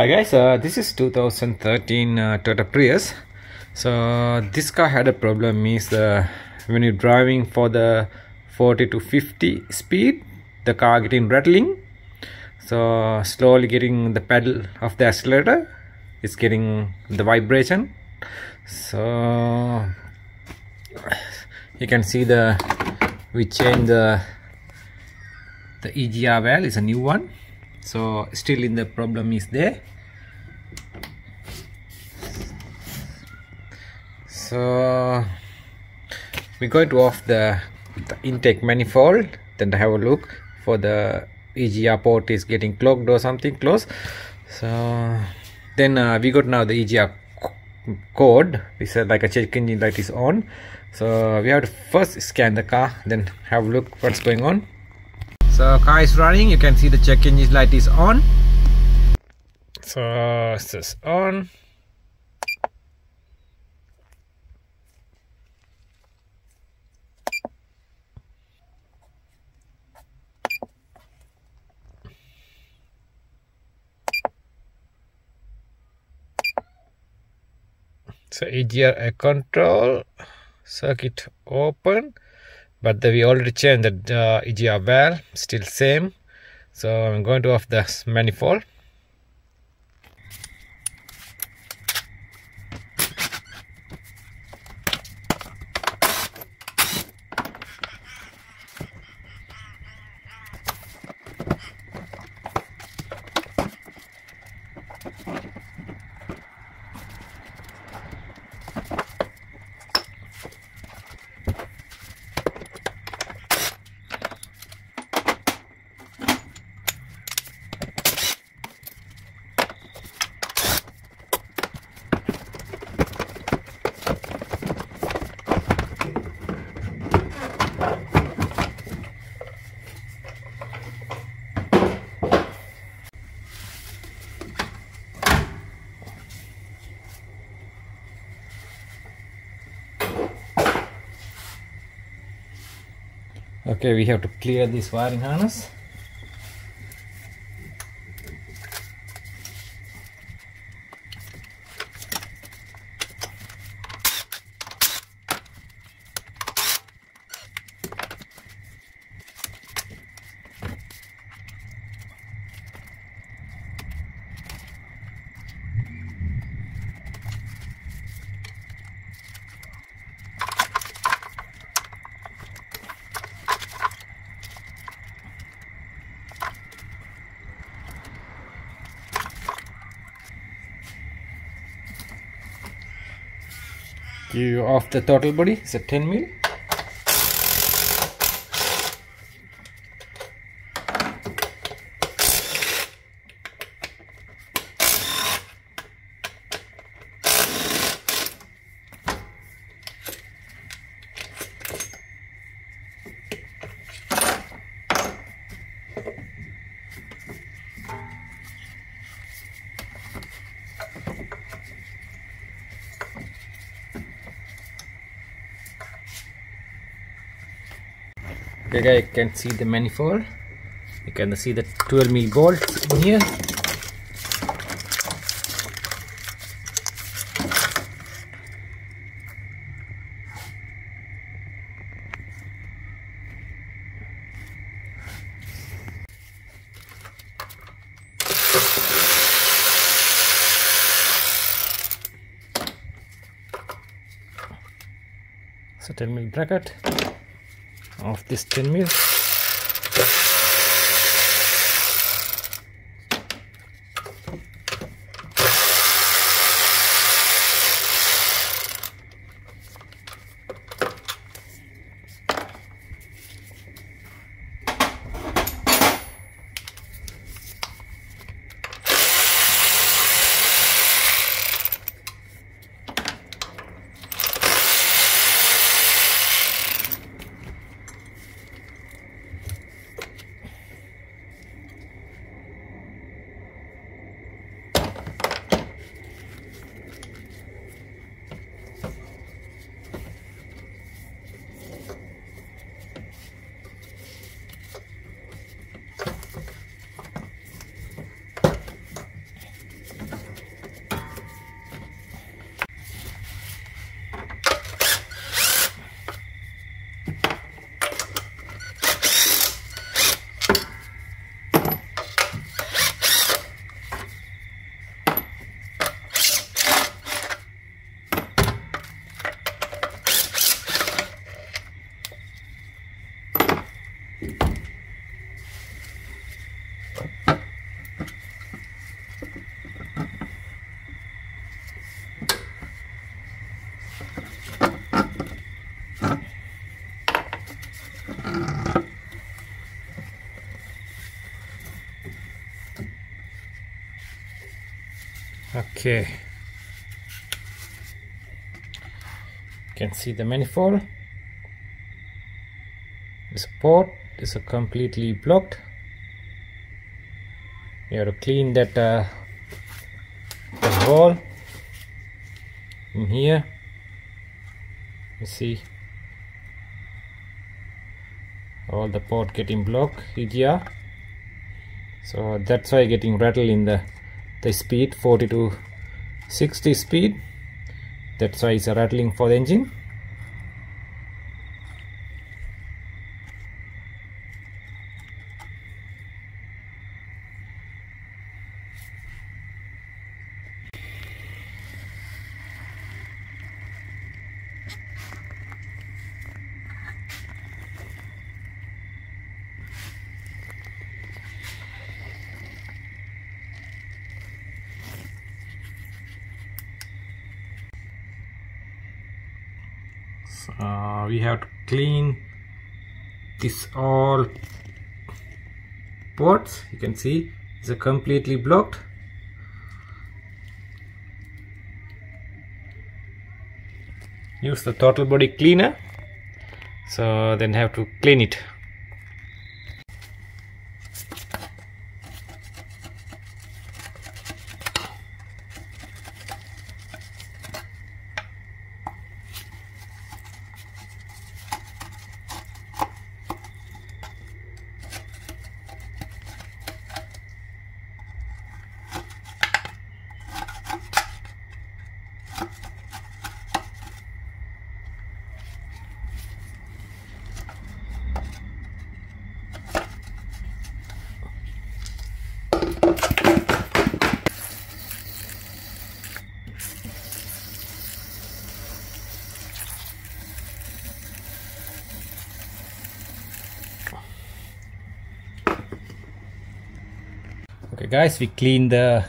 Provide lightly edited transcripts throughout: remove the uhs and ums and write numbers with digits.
Hi guys, this is 2013 Toyota Prius. So this car had a problem is when you're driving for the 40 to 50 speed, the car getting rattling. So slowly getting the pedal of the accelerator, it's getting the vibration. So you can see we changed the EGR valve, is a new one. So still in the problem is there. So we're going to off the intake manifold, then have a look for the EGR port is getting clogged or something close. So then we got now the EGR code. We said like a check engine light is on. So we have to first scan the car, then have a look what's going on. So car is running, you can see the check engine light is on. So it's just on. So EGR control circuit open, but we already changed the EGR valve, still same. So I'm going to off the manifold. Okay, we have to clear this wiring harness. You off the throttle body, it's a 10 mil. Okay guys, you can see the manifold. You can see the 12 mil bolts in here. So 10 mil bracket of this 10 mil. Okay, you can see the manifold. This port is completely blocked. You have to clean that the hole in here. You see all the port getting blocked here, so that's why getting rattle in the speed 40 to 60 speed. That's why it's a rattling for the engine. We have to clean this all ports. You can see it's completely blocked. Use the throttle body cleaner, so then have to clean it. Okay guys, we clean the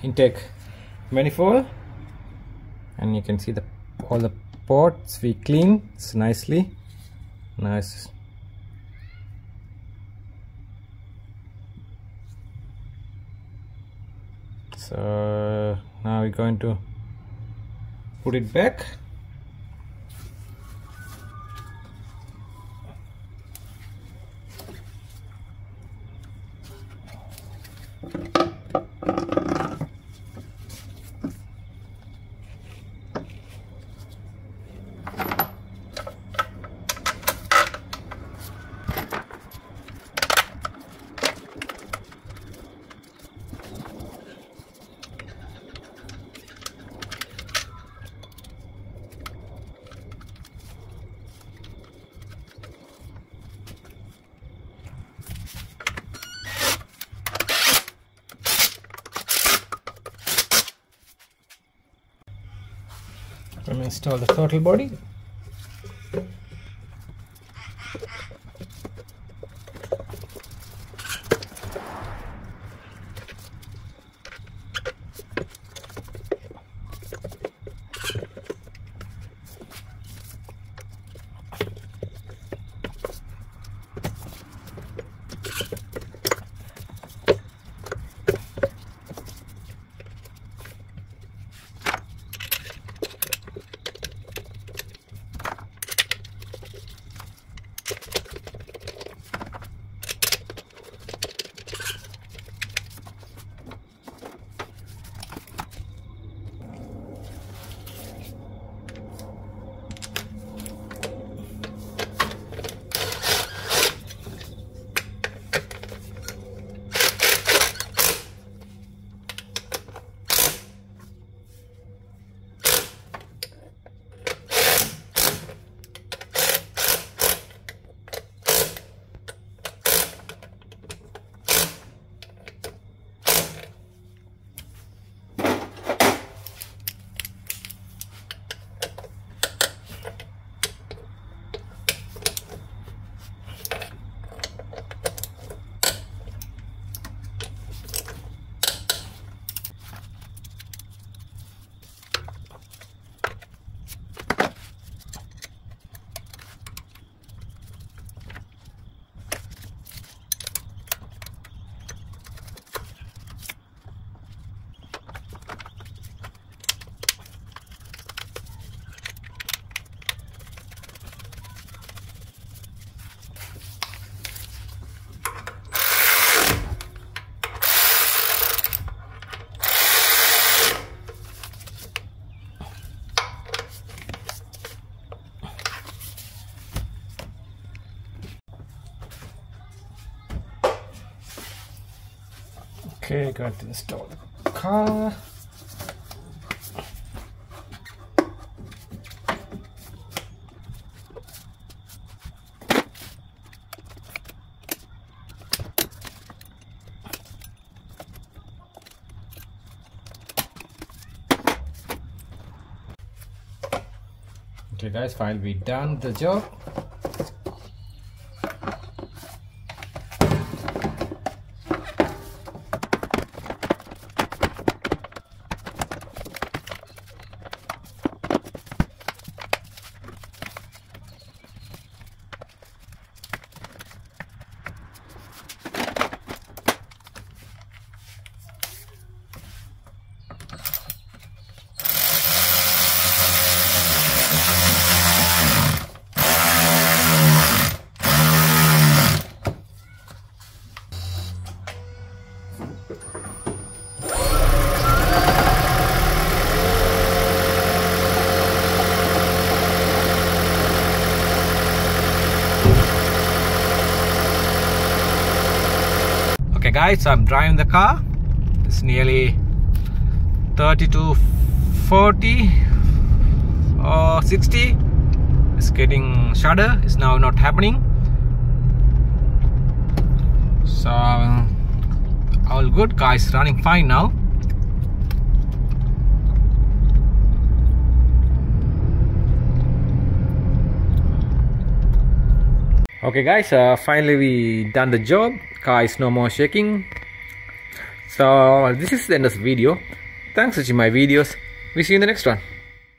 intake manifold, and you can see all the ports we clean nicely. Nice. So now we're going to put it back. I'm going to install the throttle body. Okay, going to install the car. Okay guys, finally done the job. Okay guys, I'm driving the car. It's nearly 30 to 40 or 60. It's getting shudder. It's now not happening. So all good. Car is running fine now. Okay guys, finally we done the job. Car is no more shaking. So this is the end of the video. Thanks for watching my videos. We see you in the next one.